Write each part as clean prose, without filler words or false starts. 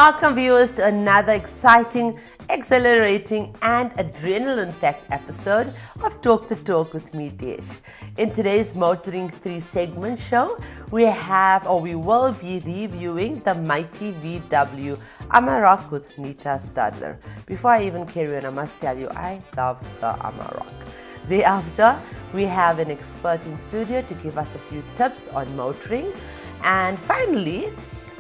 Welcome viewers to another exciting, exhilarating and adrenaline-packed episode of Talk the Talk with me, Desh. In today's Motoring 3 segment show, we will be reviewing the mighty VW Amarok with Nita Stadler. Before I even carry on, I must tell you, I love the Amarok. Thereafter, we have an expert in studio to give us a few tips on motoring. And finally,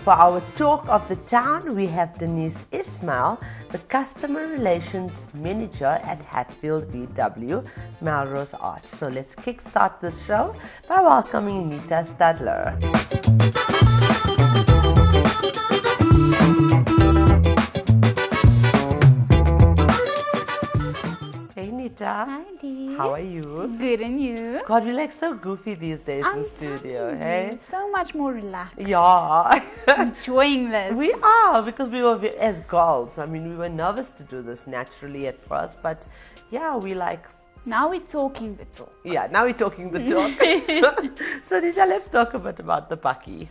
for our talk of the town, we have Denise Ismail, the Customer Relations Manager at Hatfield VW Melrose Arch. So let's kickstart this show by welcoming Nita Stadler. Hey Nita. Hi Dee. How are you? Good, and you? God, we like so goofy these days in studio, hey? So much more relaxed. Yeah. Enjoying this. We are, because we were, as girls, I mean, we were nervous to do this naturally at first, but yeah, we like... Now we're talking the talk. Yeah, now we're talking the talk. So Nita, let's talk a bit about the Bakkie.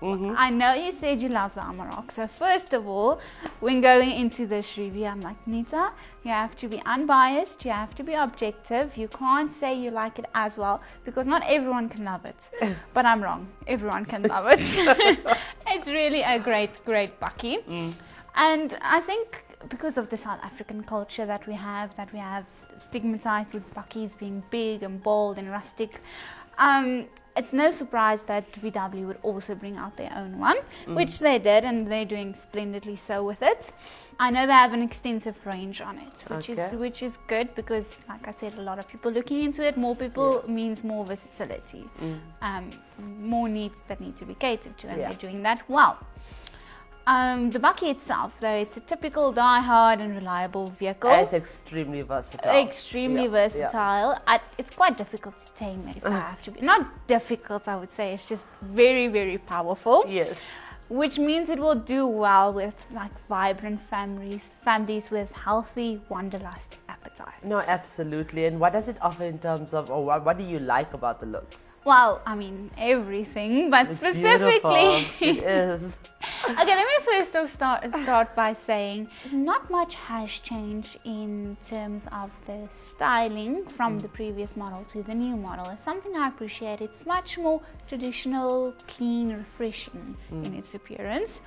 Mm-hmm. I know you said you love the Amarok. So first of all, when going into this review, I'm like, Nita, you have to be unbiased, you have to be objective. You can't say you like it as well, because not everyone can love it. But I'm wrong. Everyone can love it. It's really a great Bakkie. And I think because of the South African culture that we have stigmatized with Bakkies being big and bold and rustic, it's no surprise that VW would also bring out their own one, which they did, and they're doing splendidly so with it. I know they have an extensive range on it, which is good, because, like I said, a lot of people looking into it. More people means more versatility, more needs that need to be catered to, and they're doing that well. The Bakkie itself, though, it's a typical die-hard and reliable vehicle. It's extremely versatile. Versatile. It's quite difficult to tame, if I have to be. Not difficult, I would say. It's just very, very powerful. Yes. Which means it will do well with like vibrant families with healthy wanderlust appetites. No, absolutely. And what does it offer in terms of, or what do you like about the looks? Well, I mean, everything, but it's specifically... It is. Okay, let me first start by saying not much has changed in terms of the styling from the previous model to the new model. It's something I appreciate. It's much more traditional, clean, refreshing in its appearance.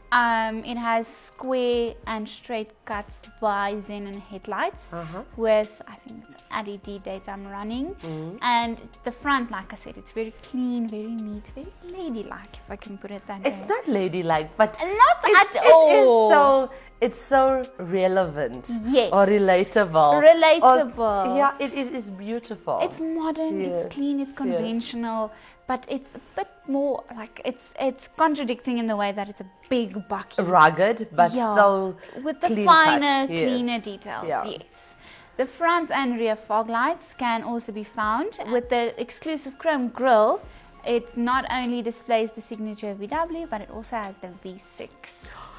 It has square and straight cut bi-xenon headlights with, I think it's LED daytime running, and the front, like I said, it's very clean, very neat, very ladylike, if I can put it that way. It's not ladylike, but not at all. It's so relevant. Yes. Or relatable. Relatable. It is beautiful. It's modern, it's clean, it's conventional. But it's a bit more like it's contradicting in the way that it's a big Bakkie. Rugged, but still with the finer, cleaner details. Yes. The front and rear fog lights can also be found. With the exclusive chrome grille, it not only displays the signature VW, but it also has the V6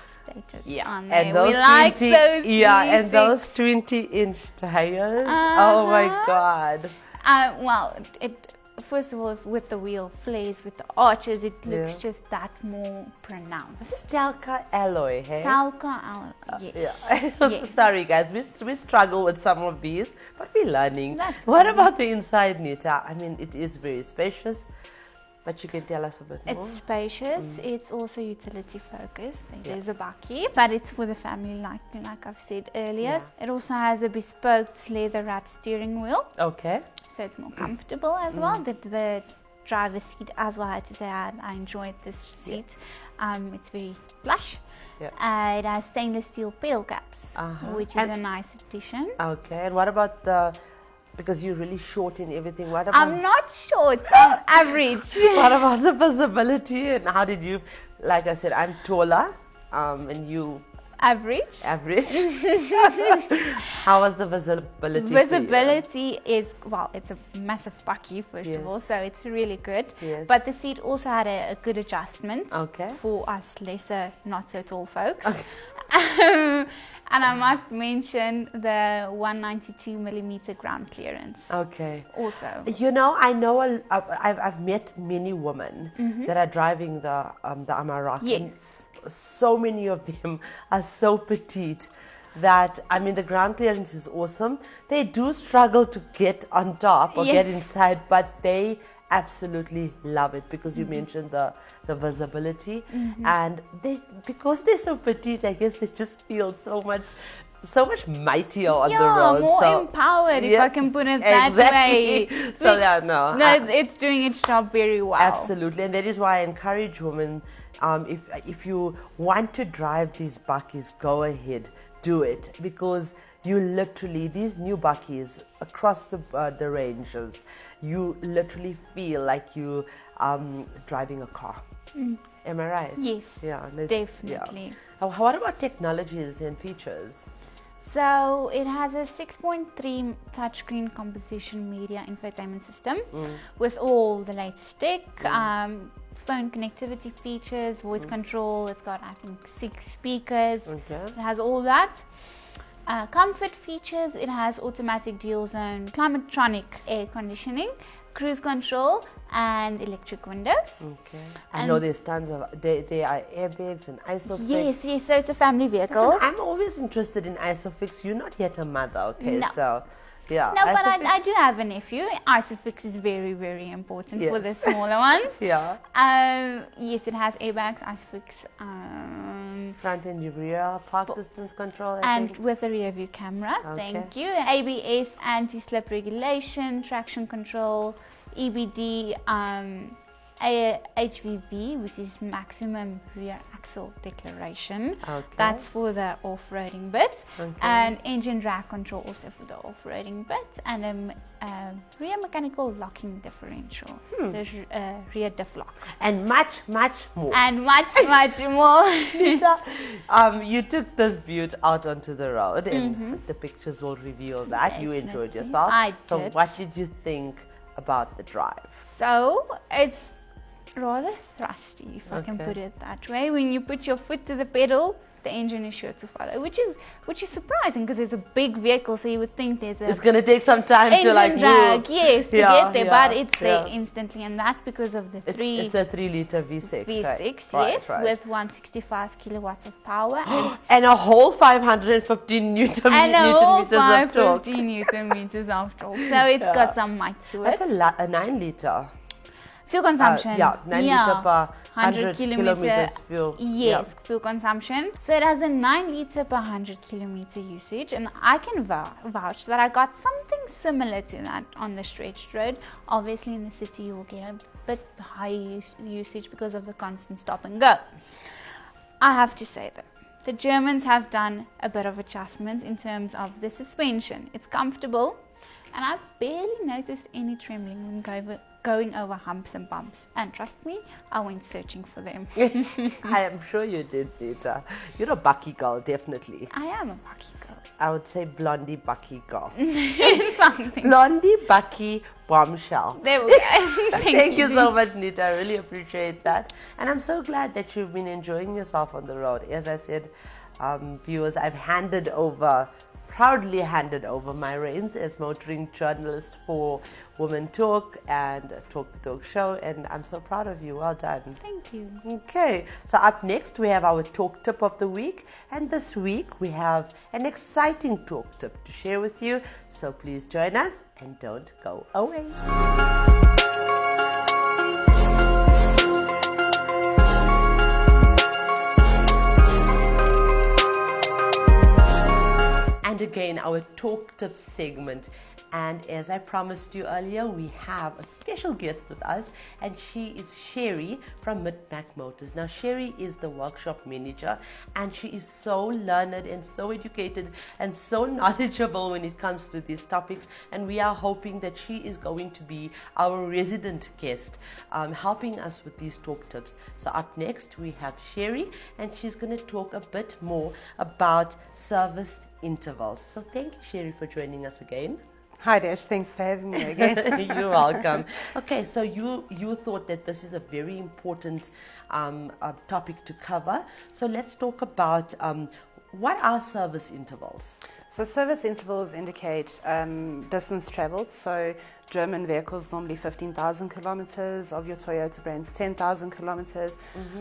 status on there. And those and those 20-inch tires. Oh my God. First of all, with the wheel flares, with the arches, it looks just that more pronounced. Stelka alloy, hey? Stelka alloy, yes. Yes. Sorry guys, we struggle with some of these, but we're learning. That's what about the inside, Nita? I mean, it is very spacious, but you can tell us a bit more. It's spacious. It's also utility focused. It is a Bakkie, but it's for the family, like I've said earlier. It also has a bespoke leather wrapped steering wheel. Okay. So it's more comfortable as well. The driver's seat as well, I had to say I enjoyed this seat. It's very plush. It has stainless steel pedal caps, which is a nice addition. Okay, and what about because you're really short in everything, what about... I'm not short, I'm average. What about the visibility, and how did you, like I said, I'm taller, and you... Average. How was the visibility? Visibility is, well, it's a massive Bakkie first of all, so it's really good. But the seat also had a good adjustment for us lesser, not so tall folks. And I must mention the 192 millimeter ground clearance. Okay. Also. You know, I've met many women that are driving the Amarok. Yes. And so many of them are so petite that, I mean, the ground clearance is awesome. They do struggle to get on top or get inside, but they absolutely love it because you mentioned the visibility, and because they're so petite, I guess they just feel so much mightier on the road. More empowered, if I can put it that way. So it's doing its job very well. Absolutely, and that is why I encourage women, if you want to drive these bakkies, go ahead, do it, because you literally, these new bakkies across the ranges, you literally feel like you driving a car. Am I right? Yes, definitely. Yeah. What about technologies and features? So it has a 6.3 touchscreen composition media infotainment system with all the latest tech, phone connectivity features, voice control. It's got, I think, 6 speakers. It has all that. Comfort features, it has automatic dual zone, climatronic air conditioning, cruise control, and electric windows. Okay. I know there's tons of, there are airbags and ISOFIX. Yes, so it's a family vehicle. Listen, I'm always interested in ISOFIX. You're not yet a mother, okay? No. So, yeah. No, but I do have a nephew. ISOFIX is very, very important for the smaller ones. Yes, it has airbags, ISOFIX. Front and rear, park distance control, and with a rear view camera. Thank you. ABS, anti-slip regulation, traction control, EBD, HVB, which is maximum rear axle declaration. That's for the off-roading bits. And engine drag control also for the off-roading bits. And a rear mechanical locking differential. So rear diff lock. And much, much more. And much, much more. You took this beaut out onto the road, and the pictures will reveal that. Definitely. You enjoyed yourself. I did. So what did you think about the drive? So it's rather thrusty, if I can put it that way. When you put your foot to the pedal, the engine is sure to follow, which is surprising because it's a big vehicle, so you would think it's going to take some time to engine drag, move. Yes, to get there, but it's there instantly, and that's because of the It's a 3-liter V6. V6, right? Right. With 165 kilowatts of power and a whole 515 newton meters of torque. 515 newton meters of torque. So it's got some might to it. That's a 9-liter. Fuel consumption. 9 liter per 100 kilometers fuel. Yes, fuel consumption. So it has a 9 liter per 100 kilometer usage, and I can vouch that I got something similar to that on the stretched road. Obviously in the city you will get a bit higher usage because of the constant stop and go. I have to say that the Germans have done a bit of adjustment in terms of the suspension. It's comfortable, and I've barely noticed any trembling when going over humps and bumps. And trust me, I went searching for them. I am sure you did, Nita. You're a bucky girl, definitely. I am a bucky girl. I would say blondie bucky girl. Something. Blondie bucky bombshell. There we go. Thank you so much, Nita. I really appreciate that. And I'm so glad that you've been enjoying yourself on the road. As I said, viewers, I've proudly handed over my reins as motoring journalist for Women Talk and Talk the Talk show, and I'm so proud of you. Well done. Thank you. Okay, so up next we have our talk tip of the week, and this week we have an exciting talk tip to share with you, so please join us and don't go away. And again, our talk tip segment. And as I promised you earlier, we have a special guest with us, and she is Sheri from Moodliar Motors. Now, Sheri is the workshop manager, and she is so learned and so educated and so knowledgeable when it comes to these topics. And we are hoping that she is going to be our resident guest, helping us with these talk tips. So up next, we have Sheri, and she's going to talk a bit more about service intervals. So thank you, Sheri, for joining us again. Hi Dash, thanks for having me again. You're welcome. Okay, so you thought that this is a very important topic to cover. So let's talk about what are service intervals? So service intervals indicate distance traveled. So German vehicles normally 15,000 kilometers, of your Toyota brands 10,000 kilometers,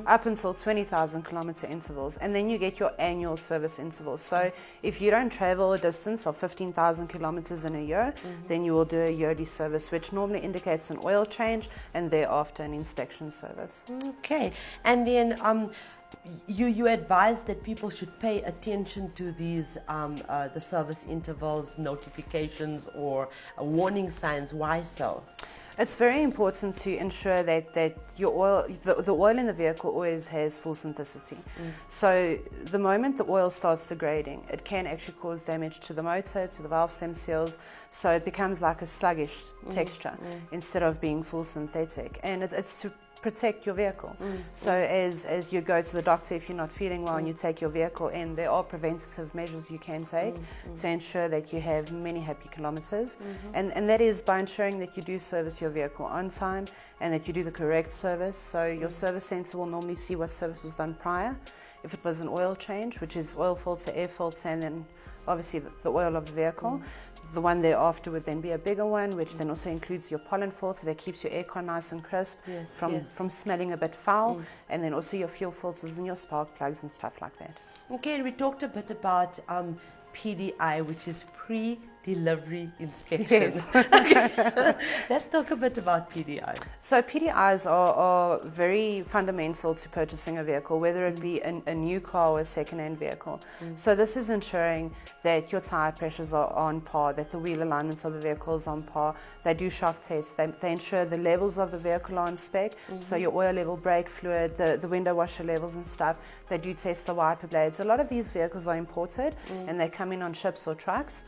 up until 20,000 kilometer intervals. And then you get your annual service intervals. So if you don't travel a distance of 15,000 kilometers in a year, then you will do a yearly service, which normally indicates an oil change and thereafter an inspection service. Okay, and then you advise that people should pay attention to these the service intervals, notifications, or warning signs. Why so? It's very important to ensure that your oil, the oil in the vehicle always has full synthesity. So the moment the oil starts degrading, it can actually cause damage to the motor, to the valve stem seals. So it becomes like a sluggish texture instead of being full synthetic. And it's to protect your vehicle. So as you go to the doctor if you're not feeling well and you take your vehicle in, there are preventative measures you can take to ensure that you have many happy kilometers. And that is by ensuring that you do service your vehicle on time and that you do the correct service. So your service center will normally see what service was done prior. If it was an oil change, which is oil filter, air filter, and then obviously the oil of the vehicle. The one thereafter would then be a bigger one, which then also includes your pollen filter that keeps your aircon nice and crisp from smelling a bit foul, and then also your fuel filters and your spark plugs and stuff like that. Okay, and we talked a bit about PDI, which is pre-delivery inspection. Okay. Let's talk a bit about PDI. So PDIs are very fundamental to purchasing a vehicle, whether it be a new car or a second-hand vehicle. So this is ensuring that your tire pressures are on par, that the wheel alignments of the vehicle is on par. They do shock tests. They ensure the levels of the vehicle are on spec. So your oil level, brake fluid, the window washer levels and stuff. They do test the wiper blades. A lot of these vehicles are imported and they come in on ships or trucks,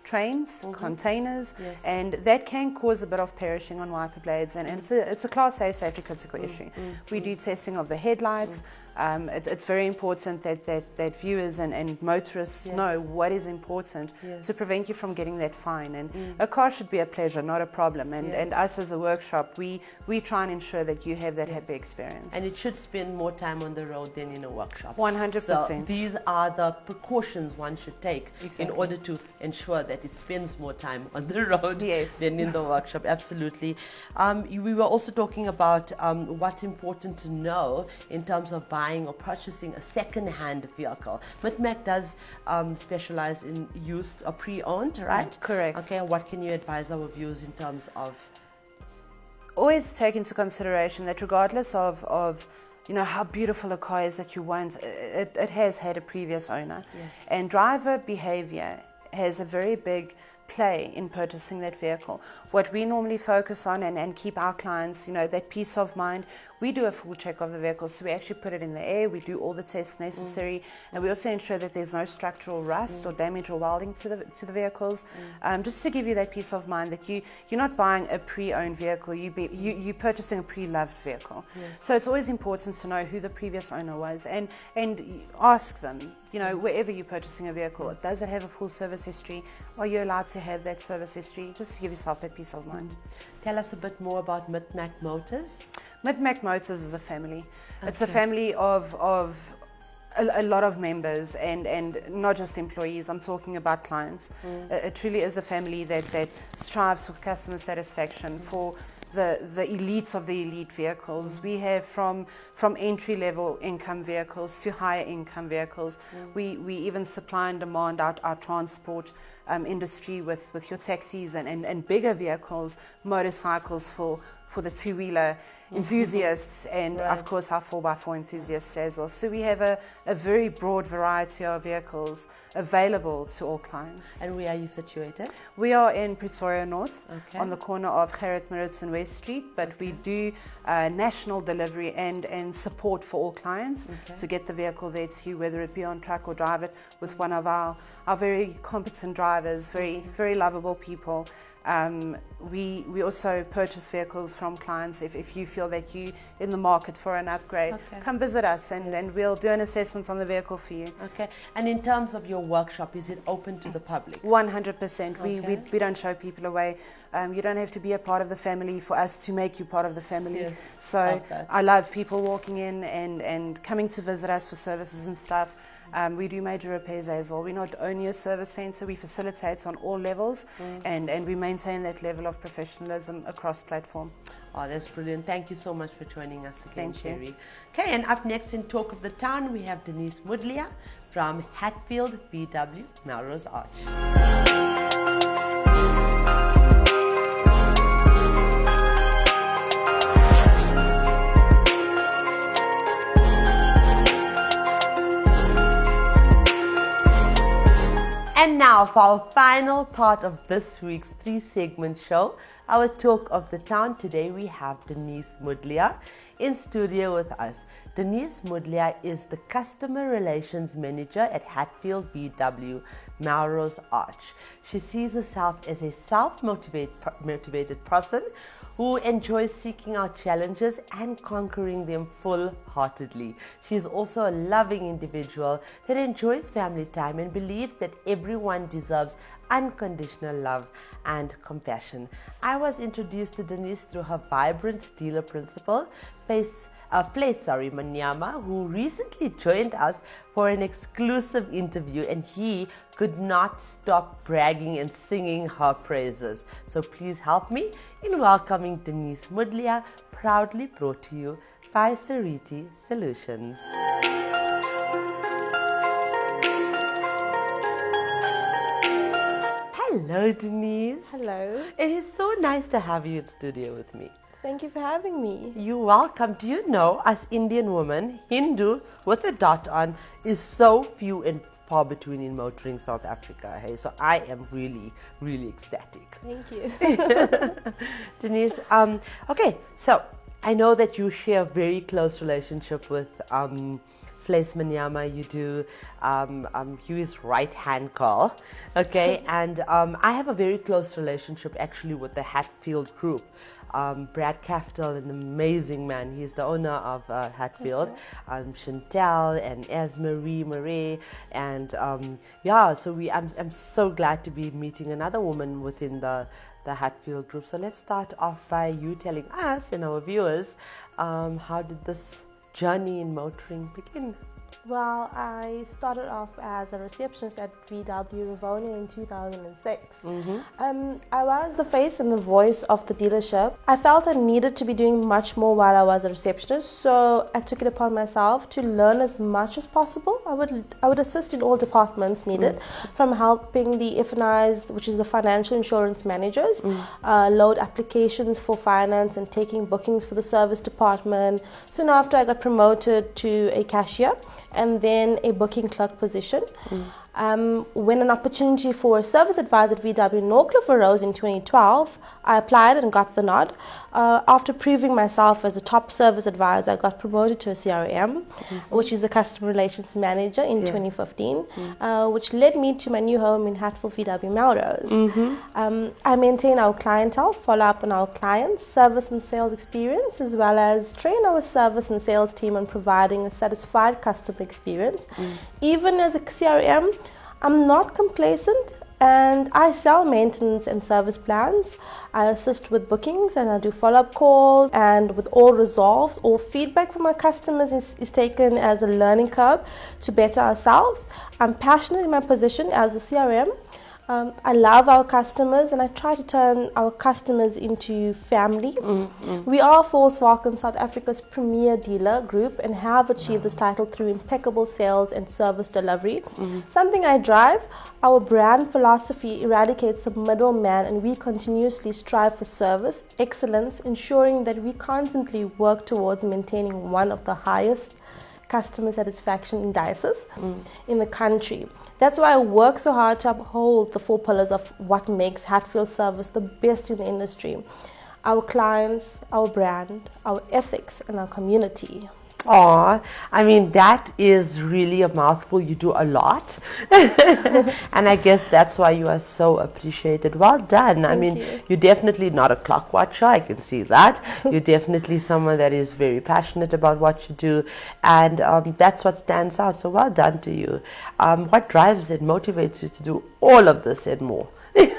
trains, containers, and that can cause a bit of perishing on wiper blades, and it's a Class A safety critical issue. We do testing of the headlights. It's very important that viewers and motorists know what is important to prevent you from getting that fine. And a car should be a pleasure, not a problem. And us as a workshop, we try and ensure that you have that happy experience. And it should spend more time on the road than in a workshop. 100%. So these are the precautions one should take in order to ensure that it spends more time on the road than in the workshop. Absolutely. We were also talking about what's important to know in terms of buying or purchasing a second-hand vehicle. Moodliar does specialize in used or pre-owned, right? Correct. Okay, what can you advise our viewers in terms of? Always take into consideration that regardless of you know how beautiful a car is that you want, it has had a previous owner. And driver behavior has a very big play in purchasing that vehicle. What we normally focus on and keep our clients, you know, that peace of mind, we do a full check of the vehicle. So we actually put it in the air, we do all the tests necessary, and we also ensure that there's no structural rust or damage or welding to the vehicles, just to give you that peace of mind that you're not buying a pre-owned vehicle, you're purchasing a pre-loved vehicle. So it's always important to know who the previous owner was and ask them, you know, wherever you're purchasing a vehicle, does it have a full service history? Are you allowed to have that service history? Just to give yourself that peace of mind. Tell us a bit more about Moodliar Motors. Moodliar Motors is a family. It's a family of a lot of members and not just employees. I'm talking about clients. It truly is a family that strives for customer satisfaction, for the elites of the elite vehicles. We have from entry-level income vehicles to higher income vehicles. We even supply and demand our transport industry with your taxis and bigger vehicles, motorcycles for the two-wheeler enthusiasts and of course our 4x4 enthusiasts as well. So we have a very broad variety of vehicles available to all clients. And where are you situated? We are in Pretoria North, on the corner of Gerrit Maritz and West Street, but we do national delivery and support for all clients to get the vehicle there to you, whether it be on truck or drive it with one of our very competent drivers, very lovable people. We also purchase vehicles from clients. If you feel that you're in the market for an upgrade, come visit us and we'll do an assessment on the vehicle for you. Okay. And in terms of your workshop, is it open to the public? 100%. We don't show people away. You don't have to be a part of the family for us to make you part of the family. So I love people walking in and coming to visit us for services and stuff. We do major repairs as well. We're not only a service centre, we facilitate on all levels, and we maintain that level of professionalism across platform. Oh, that's brilliant. Thank you so much for joining us again, Thank you. Sheri. Okay, and up next in Talk of the Town, we have Denise Moodliar from Hatfield, VW, Melrose Arch. And now for our final part of this week's 3-segment show, our Talk of the Town. Today we have Denise Moodliar in studio with us. Denise Moodliar is the Customer Relations Manager at Hatfield VW Melrose Arch. She sees herself as a self-motivated person who enjoys seeking out challenges and conquering them full-heartedly. She is also a loving individual that enjoys family time and believes that everyone deserves unconditional love and compassion. I was introduced to Denise through her vibrant dealer principal, Flace Manyama, who recently joined us for an exclusive interview, and he could not stop bragging and singing her praises. So please help me in welcoming Denise Moodliar, proudly brought to you by Sheri Solutions. Hello, Denise. Hello. It is so nice to have you in studio with me. Thank you for having me. You're welcome. Do you know, us Indian women, Hindu with a dot on, is so few and far between in motoring South Africa. Hey, so I am really, really ecstatic. Thank you. Denise, okay, so I know that you share a very close relationship with Flace Manyama. You do, you his right-hand girl, okay, and I have a very close relationship actually with the Hatfield group. Brad Kaftel, an amazing man. He's the owner of Hatfield. Chantel and Esmarie, and yeah. So I'm so glad to be meeting another woman within the Hatfield group. So let's start off by you telling us and our viewers, how did this journey in motoring begin? Well, I started off as a receptionist at VW Rivonia in 2006. I was the face and the voice of the dealership. I felt I needed to be doing much more while I was a receptionist, so I took it upon myself to learn as much as possible. I would assist in all departments needed, from helping the F&Is, which is the financial insurance managers, load applications for finance and taking bookings for the service department. Soon after, I got promoted to a cashier and then a booking clerk position. When an opportunity for a service advisor at VW Norcliffe arose in 2012, I applied and got the nod. After proving myself as a top service advisor, I got promoted to a CRM, which is a customer relations manager in 2015, which led me to my new home in Hatfield VW Melrose. I maintain our clientele, follow up on our clients, service and sales experience, as well as train our service and sales team on providing a satisfied customer experience. Even as a CRM, I'm not complacent, and I sell maintenance and service plans. I assist with bookings and I do follow-up calls, and with all resolves or feedback from our customers is taken as a learning curve to better ourselves. I'm passionate in my position as a CRM. I love our customers, and I try to turn our customers into family. We are Volkswagen South Africa's premier dealer group and have achieved this title through impeccable sales and service delivery. Something I drive. Our brand philosophy eradicates the middleman, and we continuously strive for service excellence, ensuring that we constantly work towards maintaining one of the highest customer satisfaction indices in the country. That's why I work so hard to uphold the 4 pillars of what makes Hatfield service the best in the industry: our clients, our brand, our ethics, and our community. Aw, I mean, that is really a mouthful. You do a lot. And I guess that's why you are so appreciated. Well done. I mean, you're definitely not a clock watcher. I can see that. You're definitely someone that is very passionate about what you do. And that's what stands out. So well done to you. What drives and motivates you to do all of this and more?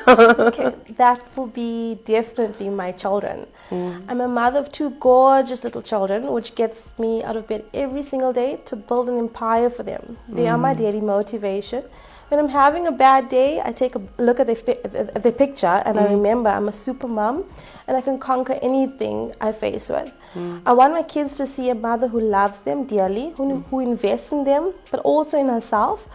Okay, that will be definitely my children. I'm a mother of 2 gorgeous little children, which gets me out of bed every single day to build an empire for them. They are my daily motivation. When I'm having a bad day, I take a look at the picture and I remember I'm a super mom and I can conquer anything I face with. I want my kids to see a mother who loves them dearly, who invests in them, but also in herself,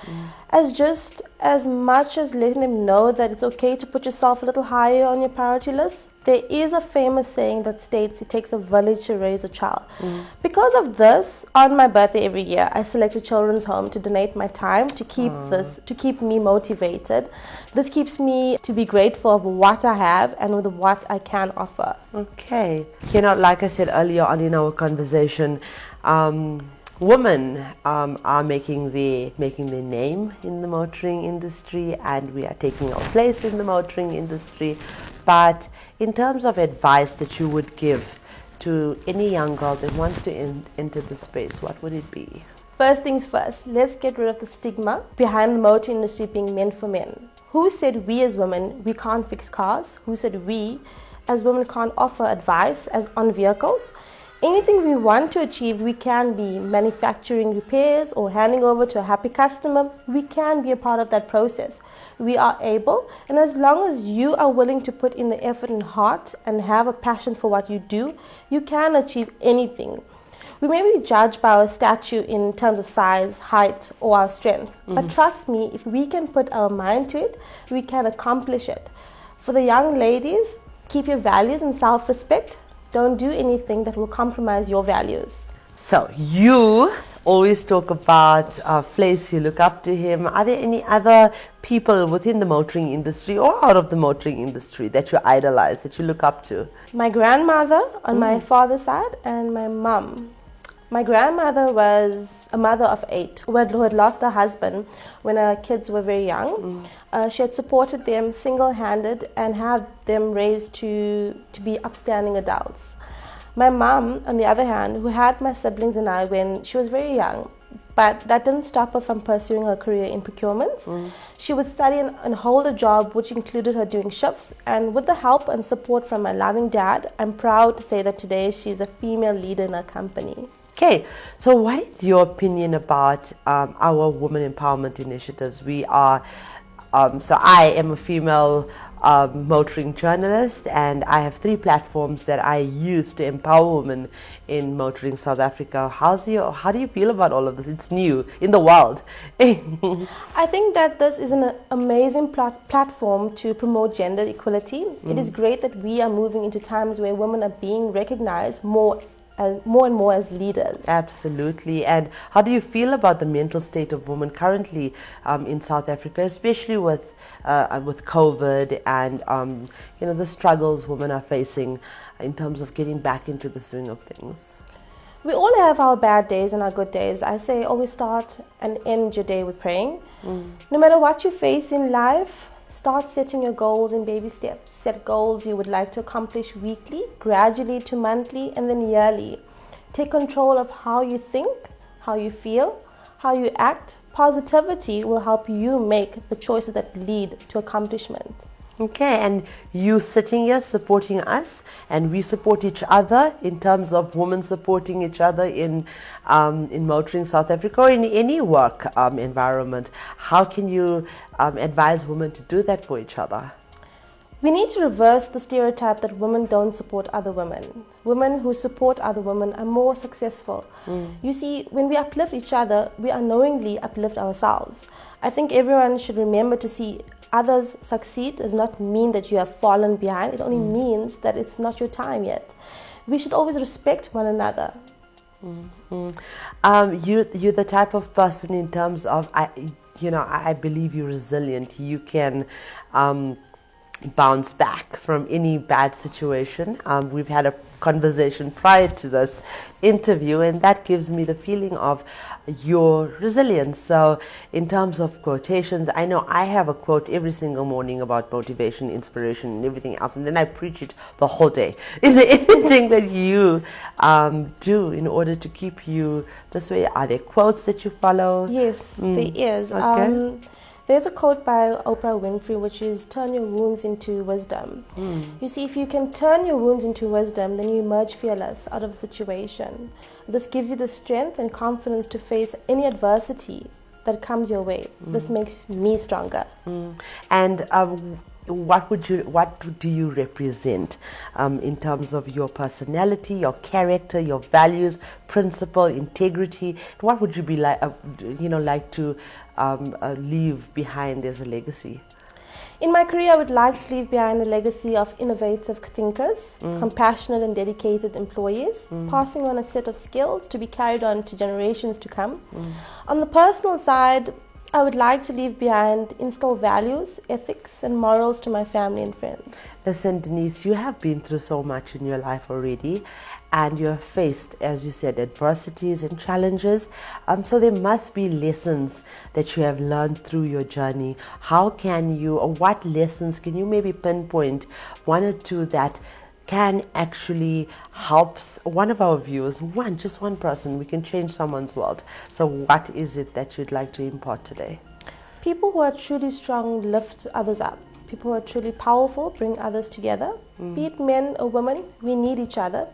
as just as much as letting them know that it's okay to put yourself a little higher on your priority list. There is a famous saying that states it takes a village to raise a child. Because of this, on my birthday every year, I select a children's home to donate my time to keep me motivated. This keeps me to be grateful of what I have and with what I can offer. Okay. Like I said earlier on in our conversation, women are making their name in the motoring industry, and we are taking our place in the motoring industry. But in terms of advice that you would give to any young girl that wants to enter the space, what would it be? First things first, let's get rid of the stigma behind the motor industry being meant for men. Who said we as women, we can't fix cars? Who said we as women can't offer advice on vehicles? Anything we want to achieve, we can be. Manufacturing repairs or handing over to a happy customer, we can be a part of that process. We are able, and as long as you are willing to put in the effort and heart and have a passion for what you do, you can achieve anything. We may be judged by our stature in terms of size, height, or our strength. But trust me, if we can put our mind to it, we can accomplish it. For the young ladies, keep your values and self-respect. Don't do anything that will compromise your values. So you always talk about Flace, you look up to him. Are there any other people within the motoring industry or out of the motoring industry that you idolize, that you look up to? My grandmother on my father's side and my mum. My grandmother was a mother of 8 who had lost her husband when her kids were very young. She had supported them single-handed and had them raised to be upstanding adults. My mum, on the other hand, who had my siblings and I when she was very young, but that didn't stop her from pursuing her career in procurement. She would study and hold a job which included her doing shifts, and with the help and support from my loving dad, I'm proud to say that today she's a female leader in her company. Okay, so what is your opinion about our women empowerment initiatives? We are, so I am a female motoring journalist, and I have 3 platforms that I use to empower women in motoring South Africa. How do you feel about all of this? It's new in the world. I think that this is an amazing platform to promote gender equality. It is great that we are moving into times where women are being recognized more and more as leaders. Absolutely. And how do you feel about the mental state of women currently in South Africa, especially with COVID and the struggles women are facing in terms of getting back into the swing of things? We all have our bad days and our good days. I say always start and end your day with praying. No matter what you face in life, start setting your goals in baby steps. Set goals you would like to accomplish weekly, gradually to monthly, and then yearly. Take control of how you think, how you feel, how you act. Positivity will help you make the choices that lead to accomplishment. Okay, and you sitting here supporting us, and we support each other in terms of women supporting each other in motoring South Africa or in any work environment. How can you advise women to do that for each other? We need to reverse the stereotype that women don't support other women. Women who support other women are more successful. You see, when we uplift each other, we unknowingly uplift ourselves. I think everyone should remember to see others succeed does not mean that you have fallen behind. It only means that it's not your time yet. We should always respect one another. You're the type of person in terms of, I believe you're resilient. You can bounce back from any bad situation. We've had a conversation prior to this interview, and that gives me the feeling of your resilience. So in terms of quotations, I know I have a quote every single morning about motivation, inspiration, and everything else, and then I preach it the whole day. Is there anything that you do in order to keep you this way? Are there quotes that you follow? Yes, there is. Okay. There's a quote by Oprah Winfrey which is, turn your wounds into wisdom. You see, if you can turn your wounds into wisdom, then you emerge fearless out of a situation. This gives you the strength and confidence to face any adversity that comes your way. This makes me stronger. And what do you represent in terms of your personality, your character, your values, principle, integrity? What would you be like, like to leave behind as a legacy? In my career, I would like to leave behind a legacy of innovative thinkers, compassionate and dedicated employees, passing on a set of skills to be carried on to generations to come. On the personal side, I would like to leave behind instill values, ethics, and morals to my family and friends. Listen, Denise, you have been through so much in your life already, and you have faced, as you said, adversities and challenges. So there must be lessons that you have learned through your journey. How can you, or what lessons can you maybe pinpoint, one or two that can actually help one of our viewers, just one person? We can change someone's world. So what is it that you'd like to impart today? People who are truly strong lift others up. People who are truly powerful bring others together. Be it men or women, we need each other.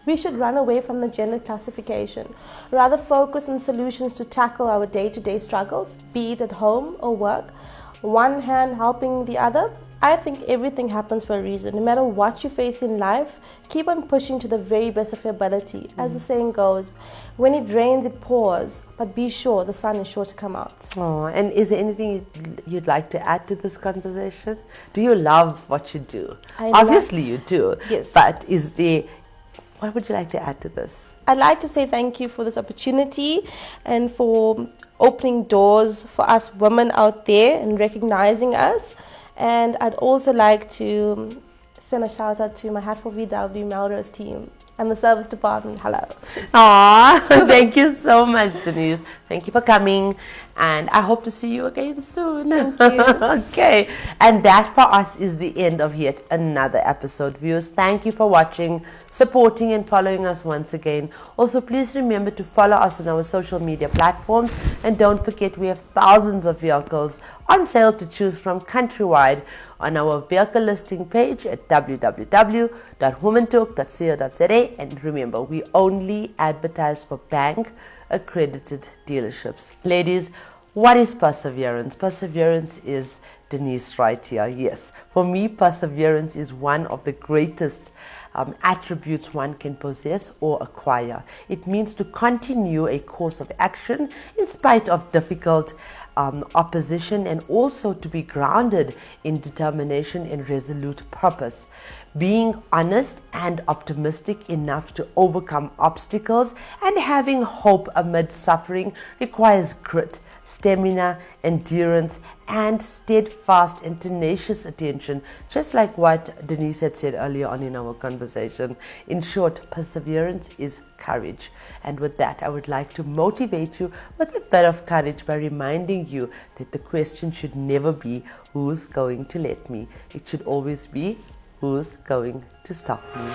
We should run away from the gender classification. Rather focus on solutions to tackle our day-to-day struggles, be it at home or work. One hand helping the other. I think everything happens for a reason. No matter what you face in life, keep on pushing to the very best of your ability. As the saying goes, when it rains, it pours, but be sure the sun is sure to come out. Oh, and is there anything you'd like to add to this conversation? Do you love what you do? Obviously you do. Yes. But what would you like to add to this? I'd like to say thank you for this opportunity and for opening doors for us women out there and recognizing us. And I'd also like to send a shout out to my Hatfield VW Melrose team and the service department. Hello. Aww, thank you so much, Denise. Thank you for coming, and I hope to see you again soon. Thank you. Okay, and that for us is the end of yet another episode. Viewers, thank you for watching, supporting and following us once again. Also, please remember to follow us on our social media platforms, and don't forget we have thousands of vehicles on sale to choose from countrywide on our vehicle listing page at www.womantalk.co.za. And remember, we only advertise for bank accredited dealerships. Ladies, what is perseverance? Perseverance is Denise right here. Yes, for me, perseverance is one of the greatest attributes one can possess or acquire. It means to continue a course of action in spite of difficult opposition, and also to be grounded in determination and resolute purpose. Being honest and optimistic enough to overcome obstacles and having hope amid suffering requires grit, stamina, endurance, and steadfast and tenacious attention, just like what Denise had said earlier on in our conversation. In short, perseverance is courage. And with that, I would like to motivate you with a bit of courage by reminding you that the question should never be, who's going to let me? It should always be, who's going to stop me?